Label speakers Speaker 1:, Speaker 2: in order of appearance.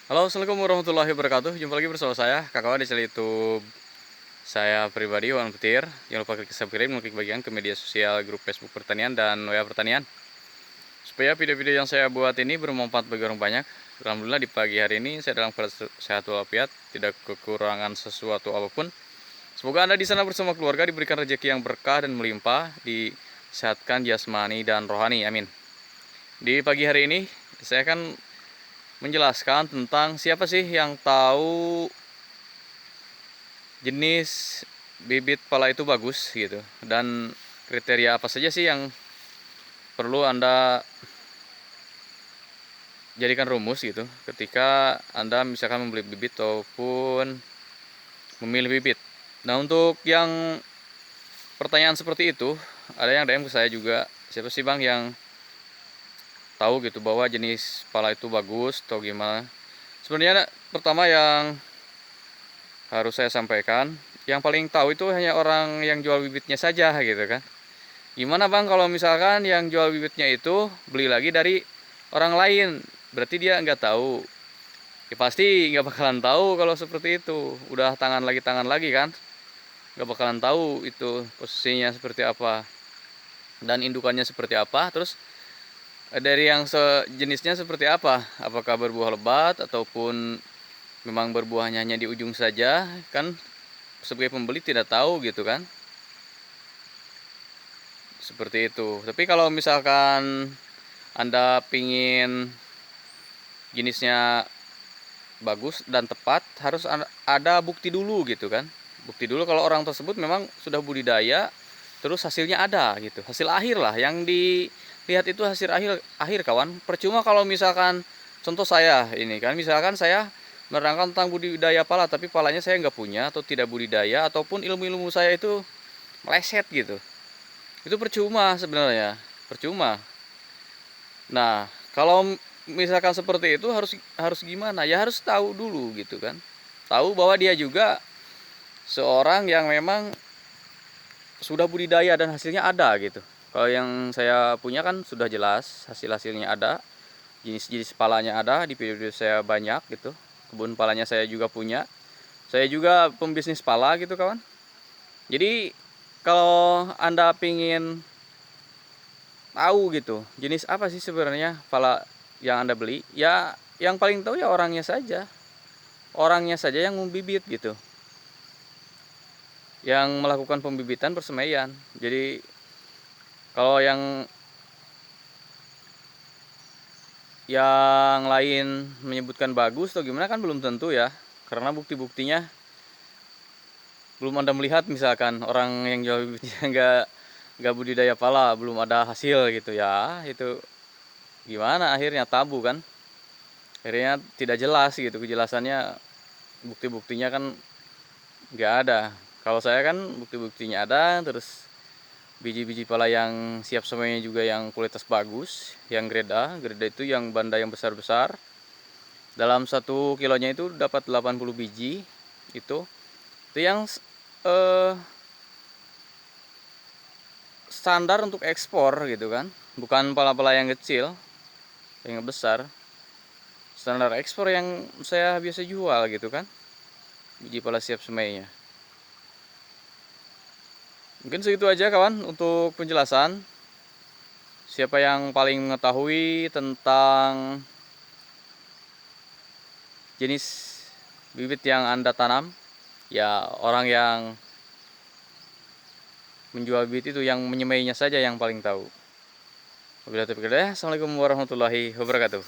Speaker 1: Halo, assalamualaikum warahmatullahi wabarakatuh. Jumpa lagi bersama saya, Kakak di channel YouTube saya pribadi, Wan Petir. Jangan lupa klik subscribe dan klik bagian ke media sosial grup Facebook Pertanian dan WA Pertanian. Supaya video-video yang saya buat ini bermanfaat bagi orang banyak. Alhamdulillah di pagi hari ini saya dalam keadaan sehat walafiat, tidak kekurangan sesuatu apapun. Semoga Anda di sana bersama keluarga diberikan rezeki yang berkah dan melimpah, disehatkan jasmani dan rohani. Amin. Di pagi hari ini saya akan menjelaskan tentang siapa sih yang tahu jenis bibit pala itu bagus gitu, dan kriteria apa saja sih yang perlu Anda jadikan rumus gitu ketika Anda misalkan membeli bibit ataupun memilih bibit. Nah, untuk yang pertanyaan seperti itu, ada yang DM ke saya juga, siapa sih Bang yang tahu gitu bahwa jenis pala itu bagus atau gimana. Sebenarnya pertama yang harus saya sampaikan, yang paling tahu itu hanya orang yang jual bibitnya saja gitu kan. Gimana Bang kalau misalkan yang jual bibitnya itu beli lagi dari orang lain, berarti dia nggak tahu. Ya pasti nggak bakalan tahu kalau seperti itu. Udah tangan lagi kan, nggak bakalan tahu itu posisinya seperti apa dan indukannya seperti apa. Terus dari yang sejenisnya seperti apa, apakah berbuah lebat ataupun memang berbuahnya hanya di ujung saja kan. Sebagai pembeli tidak tahu gitu kan, seperti itu. Tapi kalau misalkan Anda pingin jenisnya bagus dan tepat, harus ada bukti dulu gitu kan. Bukti dulu kalau orang tersebut memang sudah budidaya, terus hasilnya ada gitu, hasil akhir lah yang dilihat itu, hasil akhir kawan. Percuma kalau misalkan contoh saya ini kan, misalkan saya menerangkan tentang budidaya pala tapi palanya saya nggak punya atau tidak budidaya, ataupun ilmu-ilmu saya itu meleset gitu, itu percuma sebenarnya, percuma. Nah, kalau misalkan seperti itu harus harus gimana? Ya harus tahu dulu gitu kan. Tahu bahwa dia juga seorang yang memang sudah budidaya dan hasilnya ada gitu. Kalau yang saya punya kan sudah jelas hasil-hasilnya ada, jenis-jenis palanya ada, di video saya banyak gitu. Kebun palanya saya juga punya. Saya juga pembisnis pala gitu kawan. Jadi kalau Anda pingin tahu gitu jenis apa sih sebenarnya pala yang Anda beli, ya yang paling tahu ya orangnya saja yang membibit gitu, yang melakukan pembibitan persemaian. Jadi kalau yang lain menyebutkan bagus atau gimana kan belum tentu ya, karena bukti-buktinya belum Anda melihat. Misalkan orang yang jual bibitnya nggak budidaya pala, belum ada hasil gitu ya, itu gimana akhirnya tabu kan, akhirnya tidak jelas gitu kejelasannya, bukti-buktinya kan nggak ada. Kalau saya kan bukti-buktinya ada, terus biji-biji pala yang siap semuanya juga yang kualitas bagus, yang grade A. Grade A itu yang banda yang besar-besar, dalam 1 kilonya itu dapat 80 biji. Itu yang eh, standar untuk ekspor gitu kan, bukan pala-pala yang kecil, yang besar. Standar ekspor yang saya biasa jual gitu kan, biji pala siap semainya. Mungkin segitu aja kawan untuk penjelasan. Siapa yang paling mengetahui tentang jenis bibit yang Anda tanam, ya orang yang menjual bibit itu, yang menyemainya saja yang paling tahu. Wabillahi taufiq hidayah. Assalamualaikum warahmatullahi wabarakatuh.